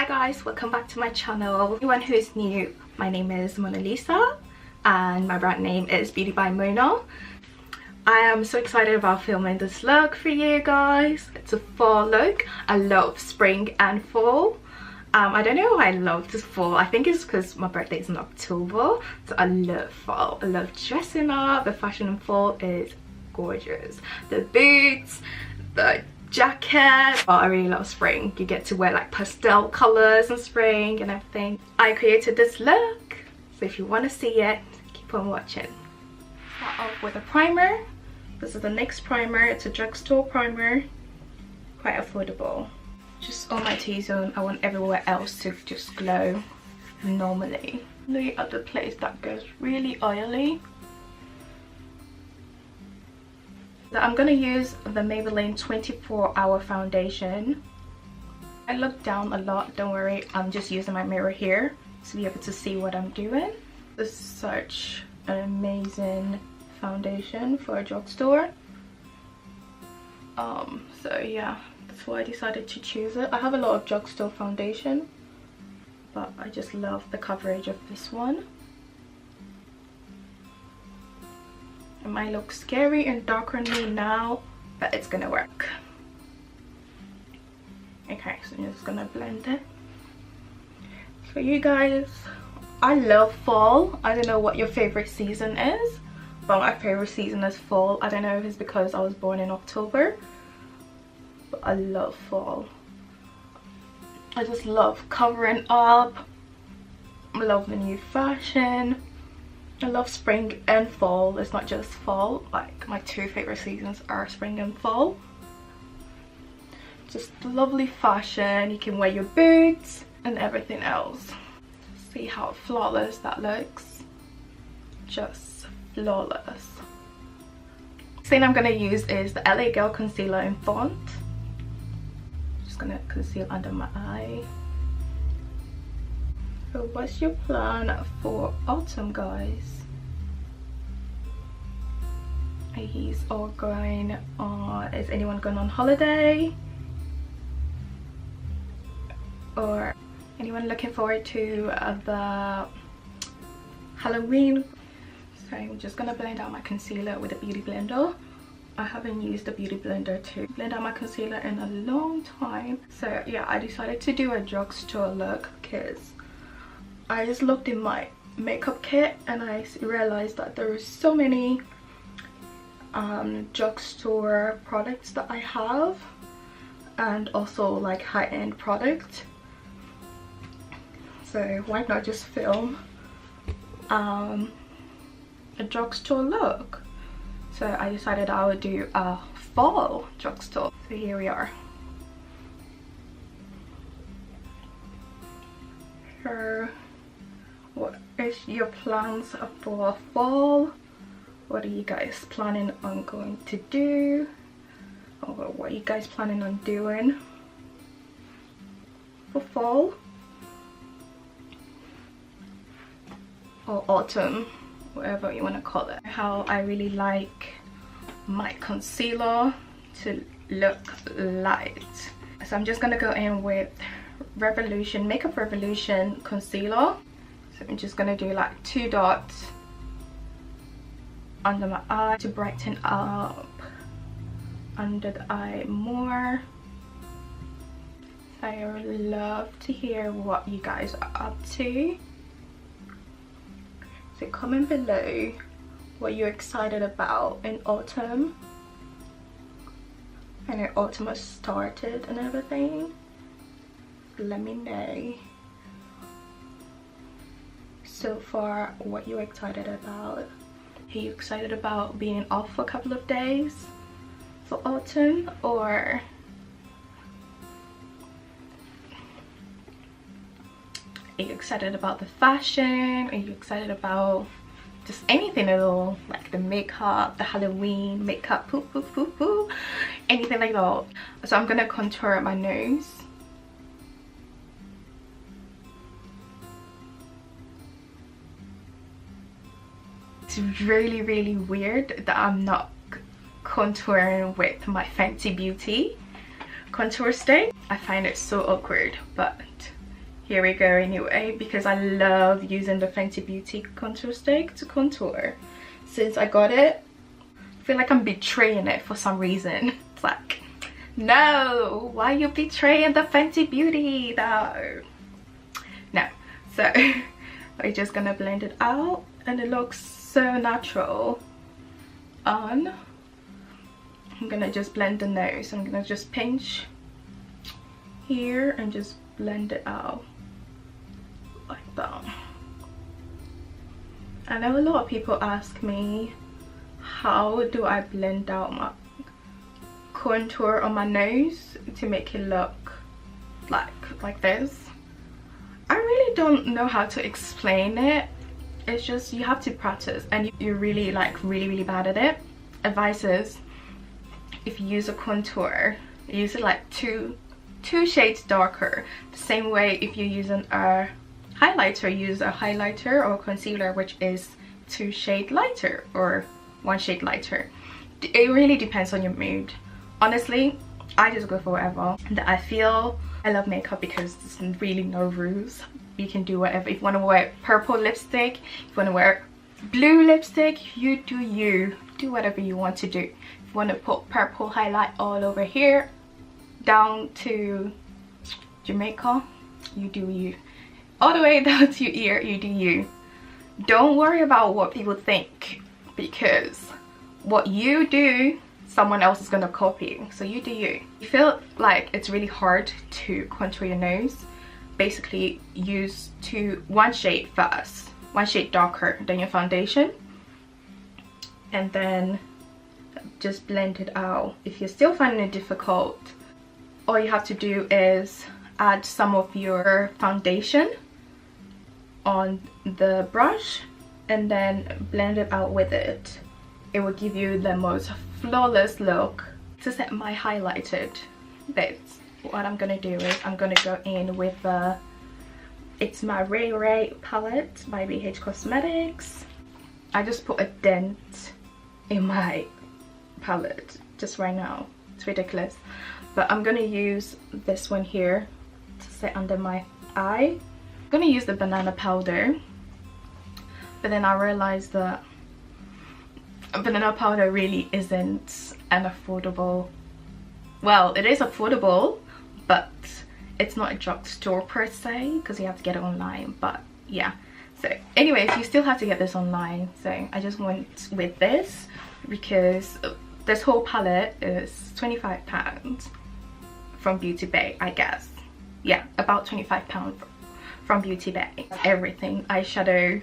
guys, welcome back to my channel. Anyone who is new, my name is Mona Lisa and my brand name is Beauty by Mona. I am so excited about filming this look for you guys. It's a fall look. I love spring and fall. I don't know why I love this fall. I think it's because my birthday is in October, so I love fall. I love dressing up. The fashion in fall is gorgeous. The boots, the jacket. Well, I really love spring. You get to wear like pastel colors in spring and everything. I created this look, so if you want to see it, keep on watching. Start off with a primer. This is the NYX primer. It's a drugstore primer, quite affordable. Just on my T-zone, I want everywhere else to just glow normally. Look at the place that goes really oily. So I'm gonna use the Maybelline 24-hour foundation. I look down a lot, don't worry, I'm just using my mirror here to be able to see what I'm doing. This is such an amazing foundation for a drugstore. So yeah, that's why I decided to choose it. I have a lot of drugstore foundation, but I just love the coverage of this one. It might look scary and darker on me now, but it's gonna work. Okay, so I'm just gonna blend it. For you guys, I love fall. I don't know what your favorite season is, but my favorite season is fall. I don't know if it's because I was born in October, but I love fall. I just love covering up. I love the new fashion. I love spring and fall. It's not just fall. Like, my two favorite seasons are spring and fall. Just lovely fashion. You can wear your boots and everything else. See how flawless that looks. Just flawless. Next thing I'm gonna use is the LA Girl concealer in Font. Just gonna conceal under my eye. So what's your plan for autumn, guys? Are you all going on, is anyone going on holiday? Or anyone looking forward to the Halloween? So I'm just gonna blend out my concealer with a beauty blender. I haven't used a beauty blender to blend out my concealer in a long time. So yeah, I decided to do a drugstore look because I just looked in my makeup kit and I realized that there are so many drugstore products that I have, and also like high-end products. So why not just film a drugstore look? So I decided I would do a fall drugstore. So here we are. So what is your plans for fall? What are you guys planning on going to do? Or what are you guys planning on doing for fall? Or autumn, whatever you want to call it. How I really like my concealer to look light. So I'm just gonna go in with Revolution, Makeup Revolution concealer. So I'm just gonna do like 2 dots under my eye to brighten up under the eye more. I would love to hear what you guys are up to. So comment below what you're excited about in autumn. I know autumn has started and everything. Let me know so far what you're excited about. Are you excited about being off for a couple of days for autumn, or are you excited about the fashion? Are you excited about just anything at all, like the makeup, the Halloween makeup, anything like that? So I'm gonna contour my nose. It's really weird that I'm not contouring with my Fenty Beauty contour stick. I find it so awkward, but here we go anyway, because I love using the Fenty Beauty contour stick to contour. Since I got it, I feel like I'm betraying it for some reason. It's like, no, why are you betraying the Fenty Beauty? No. So we're just gonna blend it out, and it looks so natural on. I'm gonna just blend the nose. I'm gonna just pinch here and just blend it out like that. I know a lot of people ask me, how do I blend out my contour on my nose to make it look like this? I really don't know how to explain it. It's just you have to practice, and you're really really bad at it. Advice is, if you use a contour, use it like two shades darker. The same way if you're using a highlighter, use a highlighter or concealer which is 2 shades lighter or 1 shade lighter. It really depends on your mood. Honestly, I just go for whatever that I feel. I love makeup because there's really no rules. You can do whatever. If you want to wear purple lipstick, if you want to wear blue lipstick, you do you. Do whatever you want to do. If you want to put purple highlight all over here down to Jamaica, you do you. All the way down to your ear, you do you. Don't worry about what people think, because what you do, someone else is gonna copy. So you do you. You feel like it's really hard to contour your nose, basically use 1 shade first, 1 shade darker than your foundation, and then just blend it out. If you're still finding it difficult, all you have to do is add some of your foundation on the brush and then blend it out with it. It will give you the most flawless look. To set my highlighted bits, what I'm gonna do is I'm gonna go in with it's my Ray Ray palette by BH Cosmetics. I just put a dent in my palette just right now. It's ridiculous. But I'm gonna use this one here to set under my eye. I'm gonna use the banana powder, but then I realized that banana powder really isn't an affordable, well, it is affordable, but it's not a drugstore per se, because you have to get it online. But yeah, so anyways, you still have to get this online. So I just went with this because this whole palette is £25 from Beauty Bay, I guess. Yeah, about £25 from Beauty Bay. Everything, eyeshadow,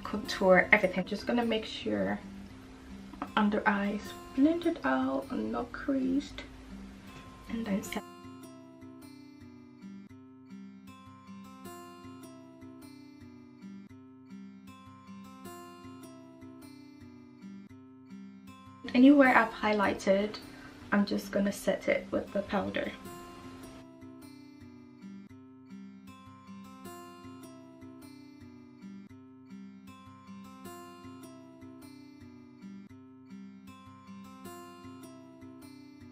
contour, everything. Just gonna make sure under eyes blended out and not creased, and then set. Anywhere I've highlighted, I'm just gonna set it with the powder.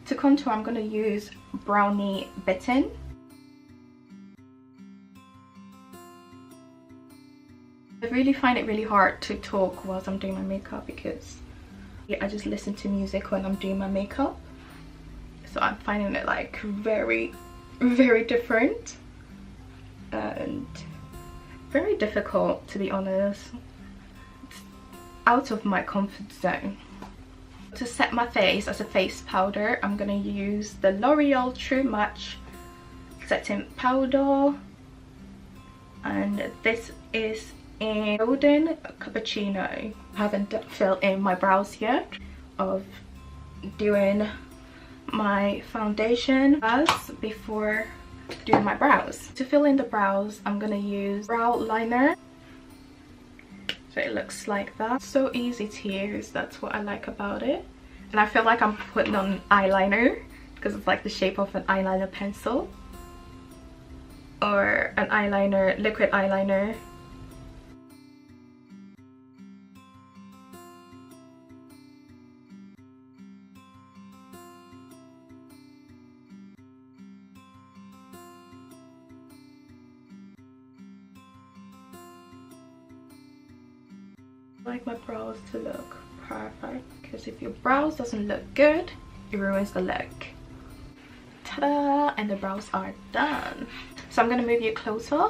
To contour, I'm gonna use Brownie Bitten. I really find it really hard to talk whilst I'm doing my makeup because I just listen to music when I'm doing my makeup. So I'm finding it like very different and very difficult, to be honest. It's out of my comfort zone. To set my face as a face powder, I'm gonna use the L'Oreal True Match setting powder, and this is in Golden Cappuccino. I haven't filled in my brows yet of doing my foundation first before doing my brows. To fill in the brows, I'm gonna use brow liner. So it looks like that. So easy to use, that's what I like about it. And I feel like I'm putting on eyeliner because it's like the shape of an eyeliner pencil or an eyeliner, liquid eyeliner. I like my brows to look perfect, because if your brows doesn't look good, it ruins the look. Ta-da! And the brows are done. So I'm gonna move you closer.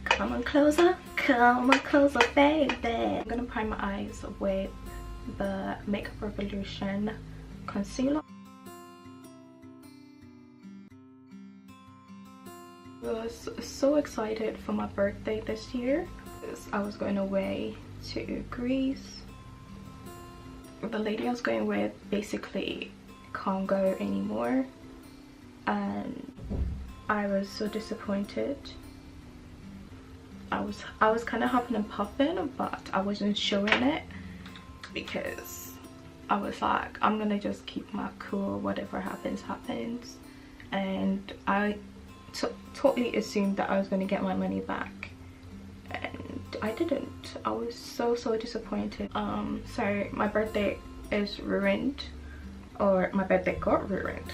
Come on closer, come on closer, baby. I'm gonna prime my eyes with the Makeup Revolution concealer. I was so excited for my birthday this year because I was going away to Greece. The lady I was going with basically can't go anymore, and I was so disappointed. I was kind of huffing and puffing, but I wasn't showing it because I was like, I'm gonna just keep my cool, whatever happens happens. And I totally assumed that I was going to get my money back, and I didn't. I was so disappointed. So my birthday is ruined, or my birthday got ruined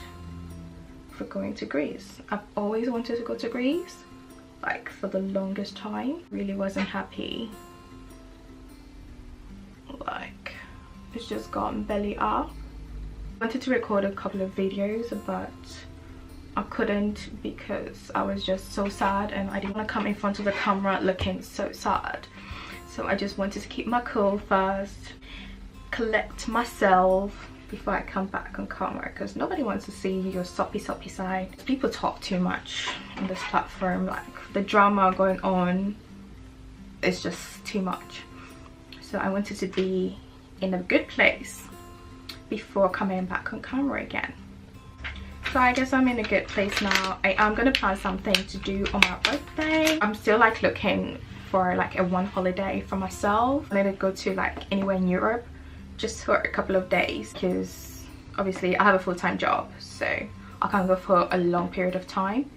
for going to Greece. I've always wanted to go to Greece, like for the longest time. Really wasn't happy. Like, it's just gotten belly up. I wanted to record a couple of videos, but I couldn't because I was just so sad, and I didn't want to come in front of the camera looking so sad. So I just wanted to keep my cool first, collect myself before I come back on camera, because nobody wants to see your soppy side. People talk too much on this platform. Like, the drama going on is just too much. So I wanted to be in a good place before coming back on camera again. So I guess I'm in a good place now. I am gonna plan something to do on my birthday. I'm still like looking for like a one holiday for myself. I'm gonna go to like anywhere in Europe just for a couple of days, because obviously I have a full-time job, so I can't go for a long period of time.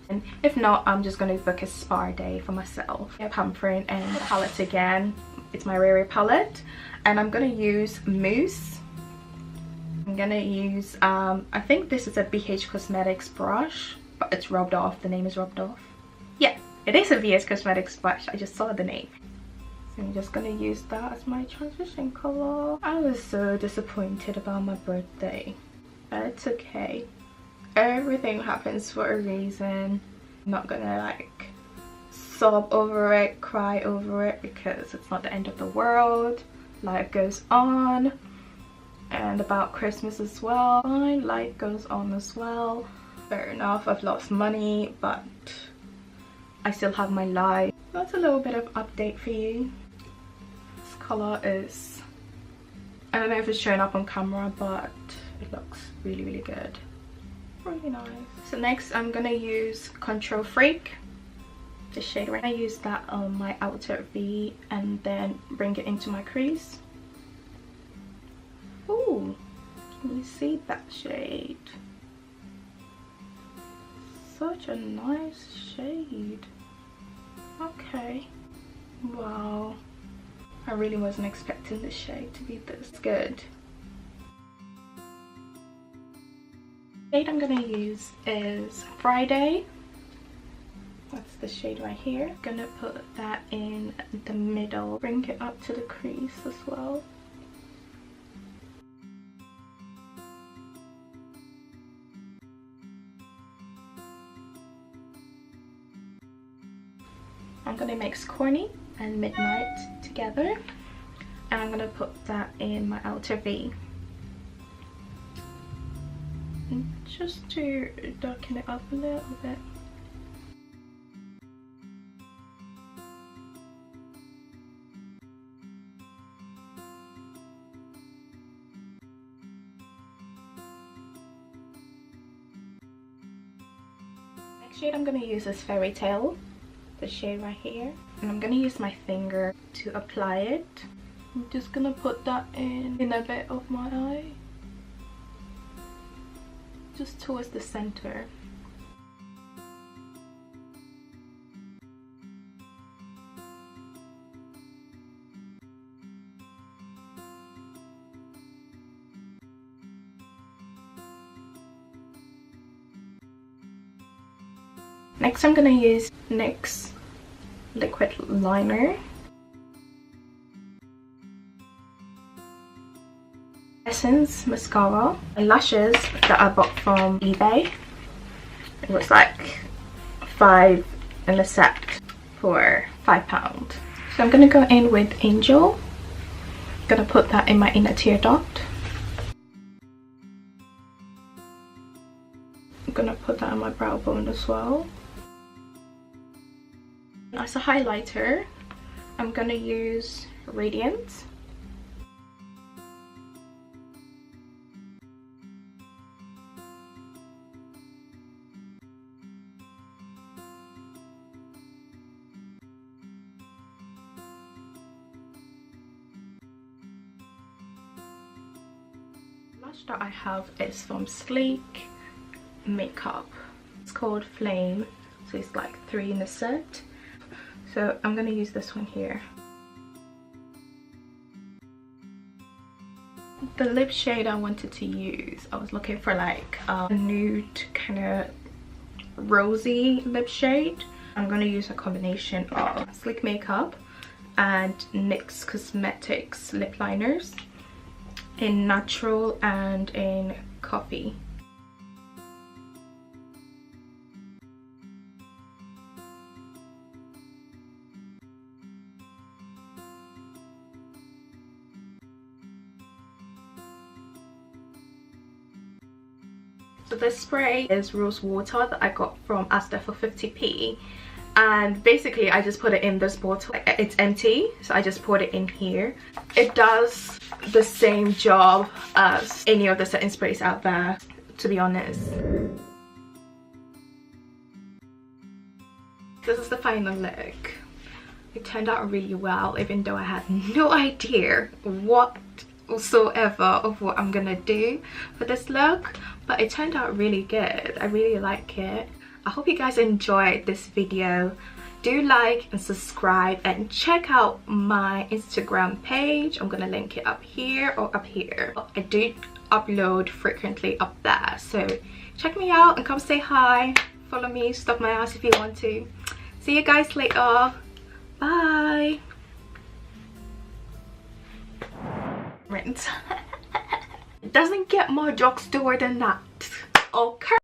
And if not, I'm just gonna book a spa day for myself. I'm pampering and palette again. It's my Riri palette, and I'm gonna use Mousse. I'm gonna use I think this is a BH Cosmetics brush, but it's rubbed off. The name is rubbed off. Yeah, it is a BH Cosmetics brush. I just saw the name. So I'm just gonna use that as my transition color. I was so disappointed about my birthday, but it's okay. Everything happens for a reason. I'm not gonna like sob over it, cry over it, because it's not the end of the world. Life goes on. And about Christmas as well, fine, life goes on as well. Fair enough, I've lost money, but I still have my life. That's a little bit of update for you. This color is, I don't know if it's showing up on camera, but it looks really good. Really nice. So next I'm gonna use Control Freak, the shade right. I use that on my outer V and then bring it into my crease. Ooh, can you see that shade? Such a nice shade. Okay. Wow. I really wasn't expecting this shade to be this good. The shade I'm gonna use is Friday. That's the shade right here. I'm gonna put that in the middle. Bring it up to the crease as well. I'm gonna mix Corny and Midnight together, and I'm gonna put that in my outer V. And just to darken it up a little bit. Next shade I'm gonna use is Fairy Tale. The shade right here, and I'm gonna use my finger to apply it. I'm just gonna put that in a bit of my eye, just towards the center. Next I'm gonna use NYX liquid liner. Essence mascara. And lashes that I bought from eBay. It was like 5 in a set for £5. So I'm gonna go in with Angel. Gonna put that in my inner tear duct. I'm gonna put that on my brow bone as well. As a highlighter, I'm gonna use Radiant. Blush that I have is from Sleek Makeup. It's called Flame, so it's like 3 in a set. So I'm gonna use this one here. The lip shade I wanted to use, I was looking for like a nude kind of rosy lip shade. I'm gonna use a combination of Sleek Makeup and NYX Cosmetics lip liners in Natural and in Coffee. So this spray is rose water that I got from Asda for 50p, and basically I just put it in this bottle. It's empty, so I just poured it in here. It does the same job as any of the setting sprays out there, to be honest. This is the final look. It turned out really well, even though I had no idea whatsoever of what I'm gonna do for this look, but it turned out really good. I really like it. I hope you guys enjoyed this video. Do like and subscribe and check out my Instagram page. I'm gonna link it up here or up here. I do upload frequently up there, so check me out and come say hi. Follow me, stop my ass if you want to. See you guys later. Bye. It doesn't get more drugstore than that. Okay.